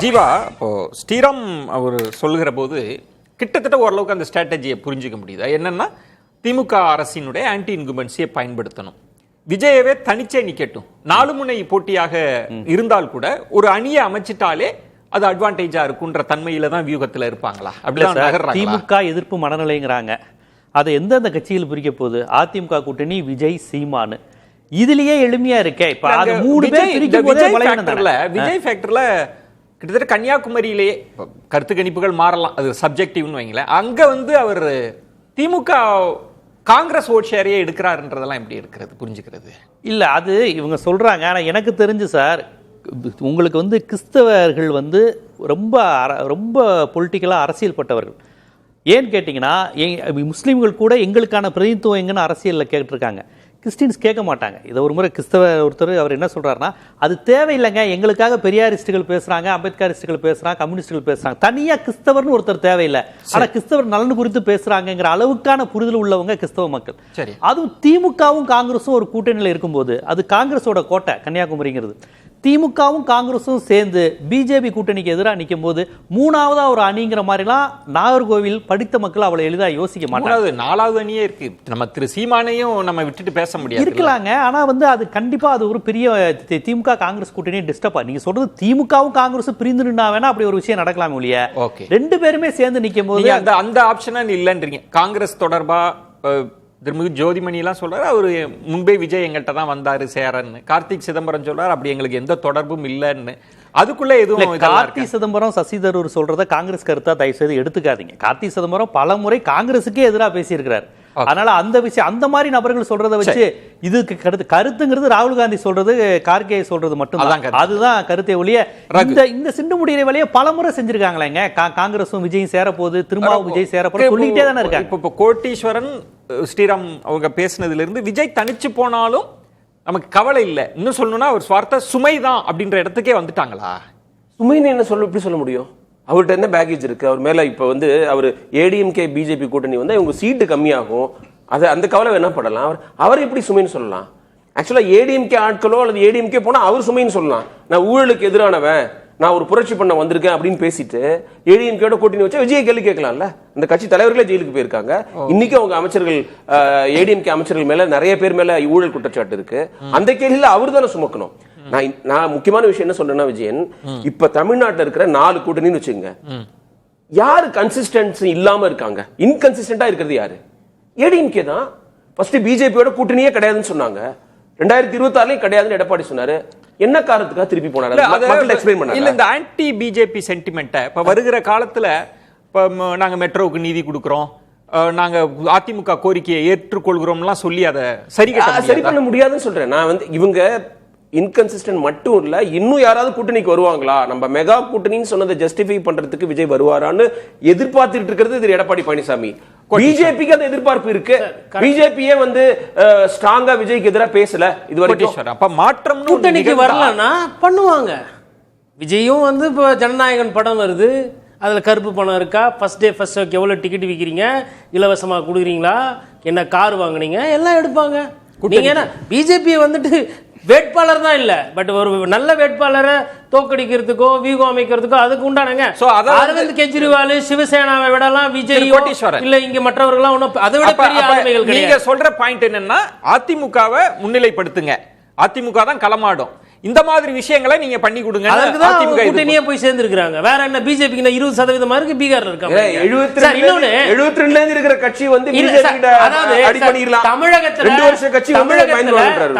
ஜீவா, இப்போ ஸ்ரீராம் அவர் சொல்லுகிற போது கிட்டத்தட்ட ஓரளவுக்கு அந்த ஸ்ட்ராட்டஜியை புரிஞ்சுக்க முடியுது. என்னன்னா, திமுக அரசினுடைய ஆன்டி இன்குமென்சியை பயன்படுத்தணும், விஜயவே தனிச்சே நிக்கட்டும், 4 முனை போட்டியாக இருந்தால் கூட ஒரு அணியை அமைச்சிட்டாலே அது அட்வான்டேஜா இருக்குன்ற தன்மையில தான் வியூகத்துல இருப்பாங்களா? அப்படிதான் திமுக எதிர்ப்பு மனநிலைங்கிறாங்க. அதை எந்தெந்த கட்சியில் பிரிக்க போகுது? அதிமுக கூட்டணி, விஜய், சீமானு, இதுலயே எளிமையா இருக்கே. இப்ப அது 3 பேர் பிரிக்கும் போதே விஜய் ஃபேக்டர்ல கிட்டத்தட்ட கன்னியாகுமரியிலேயே கருத்து கணிப்புகள் மாறலாம், அது சப்ஜெக்டிவ்னு வைங்களேன். அங்க அவர் திமுக காங்கிரஸ் ஓட் ஷேரையே எடுக்கிறாருன்றதெல்லாம் எப்படி எடுக்கிறது, புரிஞ்சுக்கிறது இல்ல. அது இவங்க சொல்றாங்க. ஆனா எனக்கு தெரிஞ்சு சார், உங்களுக்கு கிறிஸ்தவர்கள் ரொம்ப ரொம்ப பொலிட்டிக்கலா அரசியல் பட்டவர்கள். ஏன்னு கேட்டிங்கன்னா, முஸ்லீம்கள் கூட எங்களுக்கான பிரதிநிதித்துவம் எங்கன்னு அரசியலில் கேட்டிருக்காங்க. கிறிஸ்டின்ஸ் கேட்க மாட்டாங்க. இதை ஒரு முறை கிறிஸ்தவ ஒருத்தர் அவர் என்ன சொல்கிறாருன்னா, அது தேவையில்லைங்க, எங்களுக்காக பெரியாரிஸ்டுகள் பேசுகிறாங்க, அம்பேத்கரிஸ்டுகள் பேசுகிறாங்க, கம்யூனிஸ்டுகள் பேசுகிறாங்க, தனியாக கிறிஸ்தவர்னு ஒருத்தர் தேவையில்லை, ஆனால் கிறிஸ்தவர் நலன் குறித்து பேசுகிறாங்கிற அளவுக்கான புரிதல் உள்ளவங்க கிறிஸ்தவ மக்கள். சரி, அதுவும் திமுகவும் காங்கிரஸும் ஒரு கூட்டணியில் இருக்கும்போது, அது காங்கிரஸோட கோட்டை கன்னியாகுமரிங்கிறது. திமுகவும் காங்கிரஸும் சேர்ந்து பிஜேபி கூட்டணிக்கு எதிராக நிற்கும் போது 3ஆவதா ஒரு அணிங்கிற மாதிரிலாம் நாகர்கோவில் படித்த மக்கள் அவ்வளவு எளிதா யோசிக்க மாட்டாங்க. 4வது அணியே இருக்கு. நம்ம திரு சீமானையும் நம்ம விட்டுட்டு பேச முடியாது இருக்கலாங்க. ஆனா அது கண்டிப்பா அது ஒரு பெரிய திமுக காங்கிரஸ் கூட்டணியை டிஸ்டர்ப். நீங்க சொல்றது திமுகவும் காங்கிரஸும் பிரிந்து நின்னா வேணா அப்படி ஒரு விஷயம் நடக்கலாம் இல்லையா? 2 பேருமே சேர்ந்து நிற்கும் போது அந்த ஆப்ஷனா இல்லைன்றீங்க. காங்கிரஸ் தொடர்பா திரும்ப ஜோதிமணி எல்லாம் சொல்றாரு, அவரு முன்பே விஜய் எங்கிட்ட தான் வந்தாரு சேரன்னு. கார்த்திக் சிதம்பரம் சொல்றாரு, அப்படி எங்களுக்கு எந்த தொடர்பும் இல்லைன்னு. அதுக்குள்ள எதுவும் கார்த்தி சிதம்பரம், சசி தரூர் சொல்றத காங்கிரஸ் கருத்தா தயவு செய்து எடுத்துக்காதீங்க. கார்த்தி சிதம்பரம் பல முறை காங்கிரஸுக்கே எதிராக பேசியிருக்கிறார். அதனால அந்த விஷயம், அந்த மாதிரி நபர்கள் சொல்றதை வச்சு இதுக்கு கருத்துங்கிறது ராகுல் காந்தி சொல்றது, கார்கே சொல்றது மட்டும் அதுதான் கருத்தை ஒழிய இந்த சிண்டு முடிகிற வழியை பல முறை செஞ்சிருக்காங்களேங்க. காங்கிரஸும் விஜயும் சேரப்போது, திரும்பவும் விஜய் சேரப்போது சொல்லிக்கிட்டே தானே இருக்காங்க. இப்போ கோட்டீஸ்வரன் ஸ்ரீராம் அவங்க பேசினதுல இருந்து விஜய் தனிச்சு போனாலும் நமக்கு கவலை இல்லை, இன்னும் சொல்லணும்னா ஒரு சுவார்த்த சுமைதான் அப்படின்ற இடத்துக்கே வந்துட்டாங்களா? சுமைன்னு என்ன எப்படி சொல்ல முடியும்? அவர்கிட்ட என்ன பேக்கேஜ் இருக்கு அவர் மேல? இப்ப அவர் ஏடிஎம்கே பிஜேபி கூட்டணி இவங்க சீட்டு கம்மியாகும், அந்த கவலை வேணா படலாம். அவர் எப்படி சுமைன்னு சொல்லலாம்? ஆக்சுவலா ஏடிஎம்கே ஆட்களோ அல்லது ஏடிஎம்கே போனா அவர் சுமைன்னு சொல்லலாம். நான் ஊழலுக்கு எதிரானவன், நான் ஒரு புரட்சி பண்ண வந்திருக்கேன் அப்படின்னு பேசிட்டு ஏடிஎம்கேட கூட்டணி வச்சா விஜய் கேள்வி கேட்கலாம்ல. அந்த கட்சி தலைவர்களே ஜெயிலுக்கு போயிருக்காங்க. இன்னைக்கு அவங்க அமைச்சர்கள், ஏடிஎம்கே அமைச்சர்கள் மேல நிறைய பேர் மேல ஊழல் குற்றச்சாட்டு இருக்கு. அந்த கேள்வியில அவர் தானே சுமக்கணும். நான் முக்கியமான விஷயம் என்ன சொல்றேன்னா, விஜயன், இப்ப தமிழ்நாட்டில் இருக்கிற 4 கூட்டணின்னு வச்சுங்க, யாரு கன்சிஸ்டன்சி இல்லாம இருக்காங்க? இன்கன்சிஸ்டன்டா இருக்கிறது யாரு? ஏடிஎம்கே தான். ஃபர்ஸ்ட் பிஜேபியோட கூட்டணியே கிடையாதுன்னு சொன்னாங்க, 2026 கிடையாதுன்னு எடப்பாடி சொன்னாரு. என்ன காரணத்துக்காக திருப்பி போனாரு? இந்த ஆன்டி பிஜேபி சென்டிமெண்ட்டை இப்ப வருகிற காலத்துல நாங்க மெட்ரோவுக்கு நீதி கொடுக்கிறோம், நாங்க அதிமுக கோரிக்கையை ஏற்றுக்கொள்கிறோம்லாம் சொல்லி அதை சரி பண்ண முடியாதுன்னு சொல்றேன். நான் இவங்க இன்கன்சிஸ்டன்ட் மட்டும் இல்ல, இன்னும் யாராவது கூட்டணிக்கு வருவாங்களா, நம்ம மெகா கூட்டணின்னு சொன்னதை ஜஸ்டிஃபை பண்றதுக்கு விஜய் வருவாரான்னு எதிர்பார்த்துட்டு இருக்கிறது திரு எடப்பாடி பழனிசாமி. பிஜேபிக்கு அந்த எதிர்பார்ப்பு இருக்கு. பிஜேபியே ஸ்ட்ராங்கா விஜய்க்கு எதிராக பேசல இது வரைக்கும். அப்ப மாற்றம் கூட்டணிக்கு வரலன்னா பண்ணுவாங்க. விஜயும் இப்போ ஜனநாயகன் படம் வருது, அதுல கருப்பு பணம் இருக்கா, ஃபர்ஸ்ட் டே ஃபர்ஸ்ட் ஷோக்கு எவ்வளவு டிக்கெட் விற்கிறீங்க, இலவசமா கொடுக்குறீங்களா, என்ன கார் வாங்குனீங்க, எல்லாம் எடுப்பாங்க. நீங்க என்ன பிஜேபி வேட்பாளர் தான் இல்ல, பட் ஒரு நல்ல வேட்பாளரை தோக்கடிக்கிறதுக்கோ வியூகம் அமைக்கிறதுக்கோ அதுக்கு உண்டானங்க. அரவிந்த் கெஜ்ரிவால், சிவசேனாவை விடலாம் விஜய் இல்ல இங்க மற்றவர்கள்லாம் ஒன்னும் அதை விட பெரிய ஆளுமைகள் கிடையாது. நீங்க சொல்ற பாயிண்ட் என்னன்னா, அதிமுகவை முன்னிலைப்படுத்துங்க, அதிமுக தான் களமாடும், இந்த மாதிரி விஷயங்களை நீங்க பண்ணி கொடுங்க. கூட்டணியே போய் சேர்ந்திருக்காங்க. வேற என்ன பிஜேபிக்கு 20% இருக்கு, பீகார்ல இருக்காங்க. 72 இருக்கிற கட்சி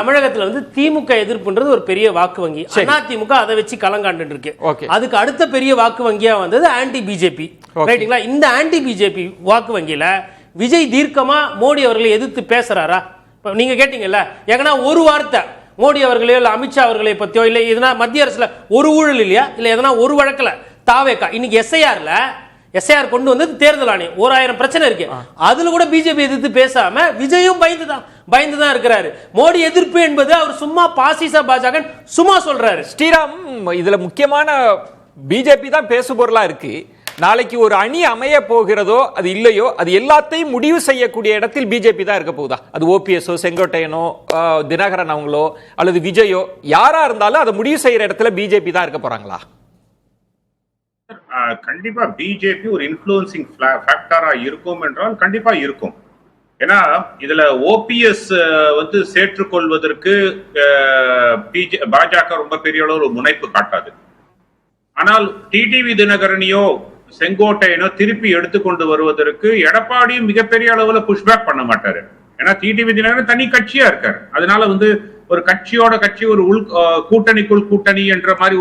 தமிழகத்துல திமுக எதிர்ப்புன்றது ஒரு பெரிய வாக்கு வங்கி. அதிமுக அதை வச்சு களங்காண்டு இருக்கு. அதுக்கு அடுத்த பெரிய வாக்கு வங்கியா வந்தது ஆன்டி பிஜேபி. ரைட்டுங்களா? இந்த ஆன்டி பிஜேபி வாக்கு வங்கியில விஜய் தீர்க்கமா மோடி அவர்களை எதிர்த்து பேசுறாரா? நீங்க கேட்டீங்கல்ல, எங்கன்னா ஒரு வார்த்தை மோடி அவர்களையோ இல்ல அமித்ஷா அவர்களை பத்தியோ இல்ல எதனா மத்திய அரசுல ஒரு ஊழல் இல்லையா, இல்ல எதனா ஒரு வழக்குல தாவேகா இன்னைக்கு எஸ்ஐஆர் கொண்டு வந்து தேர்தல் ஆணையம் 1000 பிரச்சனை இருக்கு, அதுல கூட பிஜேபி எதிர்த்து பேசாம விஜயும் பயந்துதான் இருக்கிறாரு. மோடி எதிர்ப்பு என்பது அவர் சும்மா பாசிச பாஜக சும்மா சொல்றாரு. ஸ்ரீராம், இதுல முக்கியமான பிஜேபி தான் பேசு பொருளா இருக்கு. நாளைக்கு ஒரு அணி அமைய போகிறதோ அது இல்லையோ, அது எல்லாத்தையும் முடிவு செய்யக்கூடிய இடத்தில் பிஜேபி தான் இருக்க போகுதா? அது ஓபிஎஸ்ஓ, செங்கோட்டையனோ, தினகரன் அவங்களோ அல்லது விஜயோ யாரா இருந்தாலும் அதை முடிவு செய்யற இடத்துல பிஜேபி தான் இருக்க போறாங்களா? கண்டிப்பா பிஜேபி ஒரு இன்ஃப்ளூயன்சிங் ஃபேக்டரா இருக்கும் என்றால் கண்டிப்பா இருக்கும். ஏன்னா இதுல ஓபிஎஸ் வந்து சேர்த்துக்கொள்வதற்கு பாஜக ரொம்ப பெரிய அளவு ஒரு முனைப்பு காட்டாது. ஆனால் டிடிவி தினகரனையோ செங்கோட்டையனோ திருப்பி எடுத்துக்கொண்டு வருவதற்கு எடப்பாடியும் மிகப்பெரிய அளவுல புஷ்பேக் பண்ண மாட்டாரு. ஏன்னா டிடிவி தினகரன் தனி கட்சியா இருக்காரு. அதனால வந்து ஒரு கட்சியோட கட்சி ஒரு கூட்டணிக்குள் கூட்டணி என்ற மாதிரி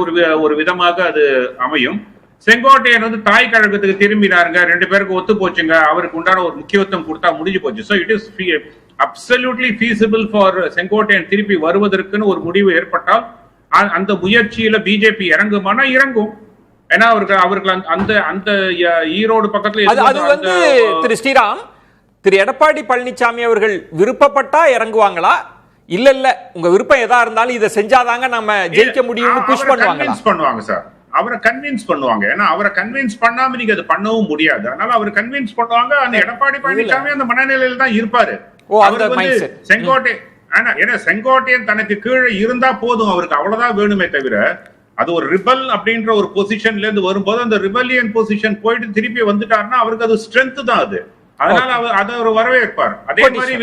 ஒரு விதமாக அது அமையும். செங்கோட்டையன் வந்து தாய் கழகத்துக்கு திரும்பினாருங்க, 2 பேருக்கு ஒத்து போச்சுங்க, அவருக்கு உண்டான ஒரு முக்கியத்துவம் கொடுத்தா முடிஞ்சு போச்சு. So it is absolutely feasible for Sengottaiyan திருப்பி வருவதற்குன்னு ஒரு முடிவு ஏற்பட்டால் அந்த முயற்சியில பிஜேபி இறங்குமானா இறங்கும். ஏன்னா அவருக்கு அந்த அந்த ஈரோடு பக்கத்துல அது வந்து திரு ஸ்ரீராம், திரு எடப்பாடி பழனிசாமி அவர்கள் விருப்பப்பட்டா இறங்குவாங்களா, இல்ல உங்க விருப்பம் எதா இருந்தாலும் இதை செஞ்சாதாங்க நம்ம ஜெயிக்க முடியும்னு புஷ் பண்ணுவாங்க சார். அவரை கன்வின்ஸ் பண்ணுவாங்க. ஏன்னா அவரை கன்வின்ஸ் பண்ணாம நீங்க அது பண்ணவும் முடியாது. அதனால அவரை கன்வின்ஸ் பண்ணுவாங்க. அந்த எடப்பாடி பழனிசாமி அந்த மனநிலையில தான் இருப்பாரு. செங்கோட்டை ஏன்னா செங்கோட்டையன் தனக்கு கீழே இருந்தா போதும், அவருக்கு அவ்வளவுதான் வேணுமே தவிர அது ஒரு ரிபல் அப்படின்ற ஒரு பொசிஷன்ல இருந்து வரும்போது அந்த ரிபல்லியன் பொசிஷன் போயிட்டு திருப்பி வந்துட்டாருன்னா அவருக்கு அது ஸ்ட்ரென்த் தான் அது. அதனால அவர் அதை ஒரு வரவேற்பார். அதே மாதிரி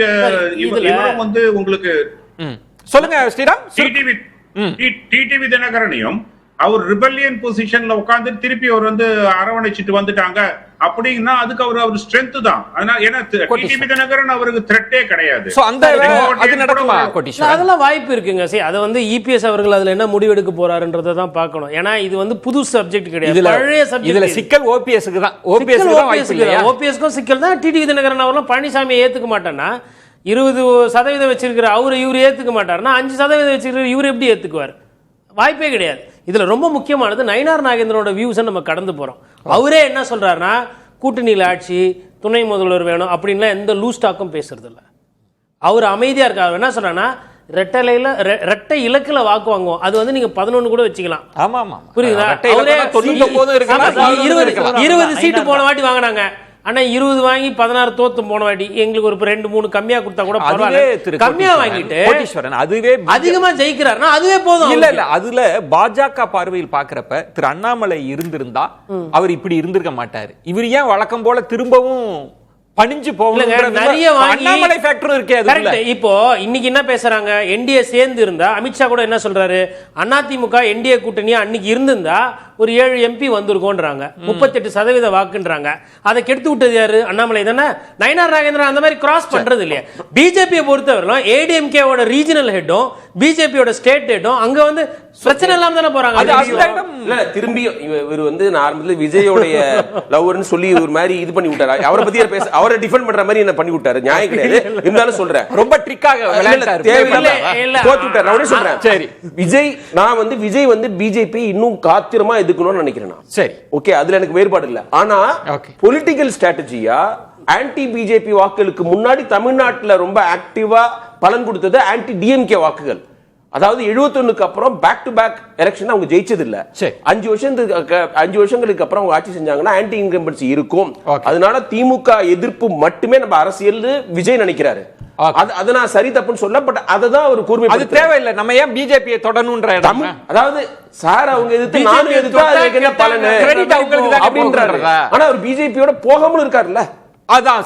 இவரும் வந்து உங்களுக்கு சொல்லுங்க ஸ்ரீராம், டிடிவி தினகரனையும் அவர் ரிபல்லியன் பொசிஷன்ல உட்கார்ந்து திருப்பி அவர் வந்து அரவணைச்சிட்டு வந்துட்டாங்க அப்படின்னா அதுக்கு அவர் ஸ்ட்ரென்த் தான். அதனால ஏன்னா டிடிவி தினகரன் அவருக்கு த்ரெட்டே கிடையாது. அதெல்லாம் வாய்ப்பு இருக்குங்க. சரி, அதை வந்து இபிஎஸ் அவர்கள் அதுல என்ன முடிவெடுக்க போறாருன்றதை தான் பார்க்கணும். ஏன்னா இது வந்து புது சப்ஜெக்ட் கிடையாது, பழைய சப்ஜெக்ட். இதுல சிக்கல் ஓபிஎஸ்க்கு தான். ஓபிஎஸ்க்கும் சிக்கல் தான். டிடிவி தினகரன் அவர்களும் பழனிசாமியை ஏத்துக்க மாட்டேன்னா 20% வச்சிருக்கிற இவர் ஏத்துக்க மாட்டாருன்னா 5% வச்சிருக்கிற இவர் எப்படி ஏத்துக்குவார்? வாய்ப்பே கிடையாது. இதுல ரொம்ப முக்கியமானது நயினார் நாகேந்திரனோட வியூஸை நம்ம கடந்து போறோம். அவரே என்ன சொல்றாருன்னா கூட்டணியில் ஆட்சி, துணை முதல்வர் வேணும் அப்படின்லாம் எந்த லூஸ் டாக்கும் பேசுறது இல்லை. அவர் அமைதியா இருக்காரு. என்ன சொல்றாருன்னா ரெட்டை இலக்குல வாக்கு வாங்குவோம். அது வந்து நீங்க 11 கூட வச்சுக்கலாம். புரியுதா? 20 சீட்டு போன வாட்டி வாங்கினாங்க. ஆனா 20 வாங்கி 16 தோத்து போன வாட்டி எங்களுக்கு ஒரு 2-3 கம்மியா கொடுத்தா கூட பரவாயில்ல. கம்மியா வாங்கிட்டு அதுவே அதிகமா ஜெயிக்கிறாருன்னா அதுவே போதும். இல்ல அதுல பாஜக பார்வையில் பாக்குறப்ப திரு அண்ணாமலை இருந்திருந்தா அவர் இப்படி இருந்திருக்க மாட்டாரு. இவர் ஏன் வழக்கம் போல திரும்பவும் பணிஞ்சு போகலங்க? நிறைய அண்ணாமலை ஃபேக்டர் இருக்கே. இப்போ இன்னைக்கு என்ன பேசுறாங்க, என்டிஏ சேர்ந்து இருந்தா அமித்ஷா கூட என்ன சொல்றாரு, அதிமுக என்டிஏ கூட்டணி அன்னைக்கு இருந்திருந்தா ஒரு 7 எம்பி வந்திருக்கோன்றாங்க, 38% வாக்குன்றாங்க. அதை கெடுத்து விட்டது யாரு? அண்ணாமலை தானே. நயினார் நாகேந்திரன் அந்த மாதிரி கிராஸ் பண்றது இல்லையா? பிஜேபியை பொறுத்தவரைக்கும் ஏடிஎம்கேவோட ரீஜனல் ஹெட்டும் பிஜேபியோட ஸ்டேட் ஹெட்டும் அங்க வந்து பிரச்சனை இல்லாம தானே போறாங்க. திரும்பி இவர் வந்து ஆரம்பத்துல விஜயோடைய லவ்வர்னு சொல்லி ஒரு மாதிரி இது பண்ணி விட்டாரு. அவரை பத்தி பேச அவரை டிஃபெண்ட் பண்ற மாதிரி என்ன பண்ணி விட்டாரு. நியாயம் கிடையாது. இருந்தாலும் சொல்றேன், ரொம்ப ட்ரிக்காக தோத்து விட்டாரு. நான் சொல்றேன், சரி விஜய், நான் வந்து விஜய் வந்து பிஜேபி இன்னும் காத்திரமா எதுக்கணும்னு நினைக்கிறேன். சரி, ஓகே, அதுல எனக்கு வேறுபாடு இல்ல. ஆனா பொலிட்டிக்கல் ஸ்ட்ராட்டஜியா ஆன்டி பிஜேபி வாக்குகளுக்கு முன்னாடி தமிழ்நாட்டுல ரொம்ப ஆக்டிவா பலன் கொடுத்தது ஆன்டி டிஎம்கே வாக்குகள். அதாவது 71க்கு அப்புறம் பேக் டு பேக் எலெக்ஷன் அவங்க ஜெயிச்சது இல்ல. 5 வருஷங்களுக்கு அப்புறம் அவங்க ஆட்சி செஞ்சாங்கன்னா ஆன்டி இன்கம்பன்சி இருக்கும். அதனால திமுக எதிர்ப்பு மட்டுமே நம்ம அரசியல் விஜய் நினைக்கிறாரு. அது நான் சரி தப்புன்னு சொல்ல, பட் அததான் ஒரு கூர்மை. அது தேவையில்லை. நம்ம ஏன் பிஜேபியை தொடரணும்ன்ற இடம். அதாவது சார் அவங்க எதிர்த்து நானும் எதிர்த்தா அதுக்கு என்ன பலன் அப்படின்றாரு. ஆனா அவர் பிஜேபியோட போகாமலும் இருக்காருல்ல. அதான்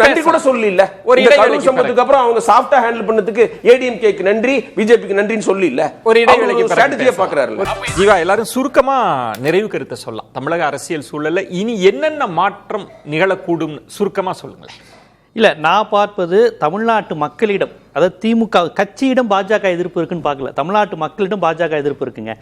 நன்றி கூட சொல்லல. ஒரு இடைவெளி சம்பவத்துக்கு அப்புறம் அவங்க சாஃப்டா ஹேண்டில் பண்ணதுக்கு ஏடிஎம்கேக்கு நன்றி, பிஜேபிக்கு நன்றின்னு சொல்லல. ஒரு இடைவெளிக்கு ஸ்ட்ராட்டஜியா பாக்குறாருல்ல. ஜீவா, எல்லாரும் சுருக்கமா நிறைவு கருத்தை சொல்லலாம். தமிழக அரசியல் சூழல்ல இனி என்னென்ன மாற்றம் நிகழக்கூடும் சுருக்கமா சொல்லுங்களேன். இல்ல, நான் பார்ப்பது தமிழ்நாட்டு மக்களிடம், அதாவது திமுக கட்சியிடம் பாஜக எதிர்ப்பு இருக்குன்னு பார்க்கல, தமிழ்நாட்டு மக்களிடம் பாஜக எதிர்ப்பு இருக்குங்க.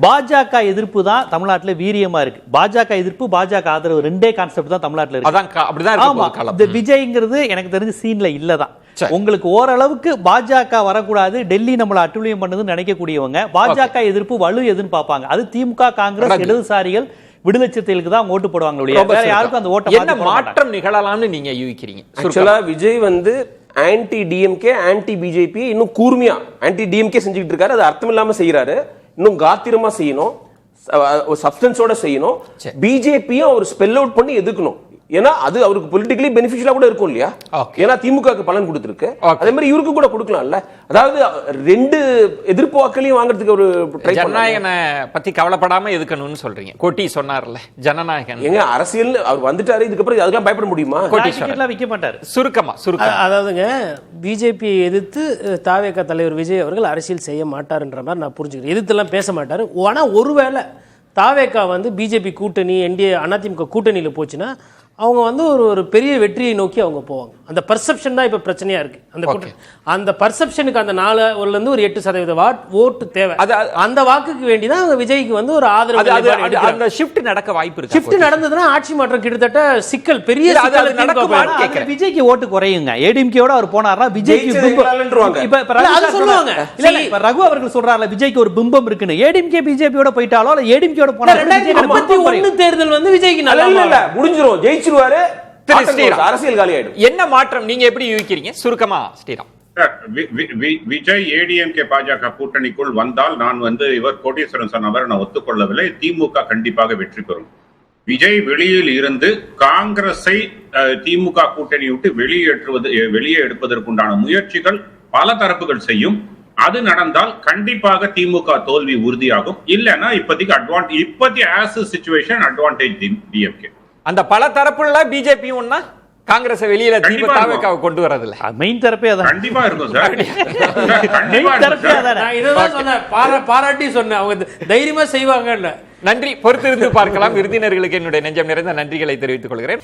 பாஜக எதிர்ப்பு தான் தமிழ்நாட்டில் வீரியமா இருக்கு. பாஜக எதிர்ப்பு, பாஜக ஆதரவு ரெண்டே கான்செப்ட் தான் தமிழ்நாட்டில் இருக்கு. இந்த விஜய்ங்கிறது எனக்கு தெரிஞ்ச சீன்ல இல்லதான். உங்களுக்கு ஓரளவுக்கு பாஜக வரக்கூடாது, டெல்லி நம்மளை அட்டுழியம் பண்ணதுன்னு நினைக்கக்கூடியவங்க பாஜக எதிர்ப்பு வலு எதுன்னு பார்ப்பாங்க. அது திமுக, காங்கிரஸ், இடதுசாரிகள், விடுதலை சிறுத்தைகளுக்கு தான் ஓட்டு போடுவாங்க. வேற யாருக்கும் அந்த ஓட்டு என்ன மாற்றம் நிகழலாம்னு நீங்க யூகிக்கிறீங்க? ஆக்சுவலா விஜய் வந்து ஆன்டி டிஎம்கே, ஆன்டி பிஜேபி இன்னும் கூர்மையா ஆன்டி டிஎம்கே செஞ்சுக்கிட்டு இருக்காரு. அது அர்த்தம் இல்லாம செய்யறாரு. இன்னும் காத்திரமா செய்யணும், சப்ஸ்டன்ஸோட செய்யணும். பிஜேபியும் அவர் ஸ்பெல் அவுட் பண்ணி எதுக்கணும். ஏன்னா அது அவருக்கு பொலிட்டிக்கலி பெனிஃபிஷியலா கூட இருக்கும் இல்லையா? ஏன்னா திமுகவுக்கு பலன் கொடுத்துருக்கு, அதே மாதிரி இவருக்கு கூட கொடுக்கலாம்ல. அதாவது 2 எதிர்ப்பு வாக்குகளையும் வாங்குறதுக்கு ஒரு ஜனநாயகனை பத்தி கவலைப்படாம எதுக்கணும்னு சொல்றீங்க. கோட்டி சொன்னார்ல ஜனநாயகன். எங்க அரசியல் அவர் வந்துட்டாரு, இதுக்கப்புறம் அதுக்கெல்லாம் பயப்பட முடியுமா? விக்க மாட்டாரு. சுருக்கமா அதாவதுங்க, பிஜேபியை எதிர்த்து தாவேக தலைவர் விஜய் அவர்கள் அரசியல் செய்ய மாட்டாருன்ற மாதிரி நான் புரிஞ்சுக்கிறேன். எதிர்த்துலாம் பேச மாட்டாரு. ஆனா ஒருவேளை தாவேகா வந்து பிஜேபி கூட்டணி என்டிஏ அதிமுக கூட்டணியில் போச்சுன்னா அவங்க வந்து ஒரு பெரிய வெற்றியை நோக்கி அவங்க போவாங்க. அந்த பர்செப்ஷன் தான் இப்ப பிரச்சனையா இருக்கு. அந்த பர்செப்ஷனுக்கு அந்த 4 ஒரு 8% ஓட்டு தேவை. அந்த வாக்குக்கு வேண்டிதான் அவங்க விஜய்க்கு வந்து ஒரு ஆதரவு. அந்த ஷிஃப்ட் நடக்க வாய்ப்பு இருக்கு. ஷிஃப்ட் நடந்ததுன்னா ஆட்சி மாற்றம் கிட்டத்தட்ட சிக்கல் பெரிய சிக்கல். விஜய்க்கு ஓட்டு குறையுங்க. ஏடிஎம்கேயோட அவர் போனார்னா விஜய்க்கு சொல்லுவாங்க. இப்ப ரகு அவர்கள் சொல்றாருல விஜய்க்கு ஒரு பிம்பம் இருக்குன்னு. ஏடிஎம்கே பிஜேபியோட போயிட்டாலோ இல்ல ஏடிஎம்கேயோட போனா 2031 தேர்தல் வந்து விஜய்க்கு நல்ல முடிஞ்சிரும், ஜெயிச்சிருவாரு, அரசியல் காலி ஆயிடும். என்ன மாற்றம் நீங்க எப்படி யூகிக்கிறீங்க சுருக்கமா ஸ்ரீராம்? விஜய் ஏடிஎம்கே பாஜக கூட்டணிக்குள் வந்தால் நான் வந்து இவர் கோட்டீஸ்வரன் சொன்னவர் நான் ஒத்துக்கொள்ளவில்லை. திமுக கண்டிப்பாக வெற்றி பெறும். விஜய் வெளியில் இருந்து காங்கிரஸை திமுக கூட்டணி விட்டு வெளியே எடுப்பதற்குண்டான முயற்சிகள் பல தரப்புகள் செய்யும். அது நடந்தால் கண்டிப்பாக திமுக தோல்வி உறுதியாகும். இல்லைன்னா இப்போதைக்கு ஆஸ் சிச்சுவேஷன் அட்வான்டேஜ் டிஎம்கே. அந்த பல தரப்புல பிஜேபி ஒன்னா காங்கிரஸ் வெளியில திமுக கொண்டு வரதுல மெயின் தரப்பே அதான் கண்டிப்பா இருக்கும் சார். மெயின் தரப்பே அதான். நான் இதுதான் சொன்னேன், பாராட்டி சொன்னேன், அவங்க தைரியமா செய்வாங்கன்னு. நன்றி. பொறுத்திருந்து பார்க்கலாம். விருந்தினர்களுக்கு என்னுடைய நெஞ்சம் நிறைந்த நன்றிகளை தெரிவித்துக் கொள்கிறேன்.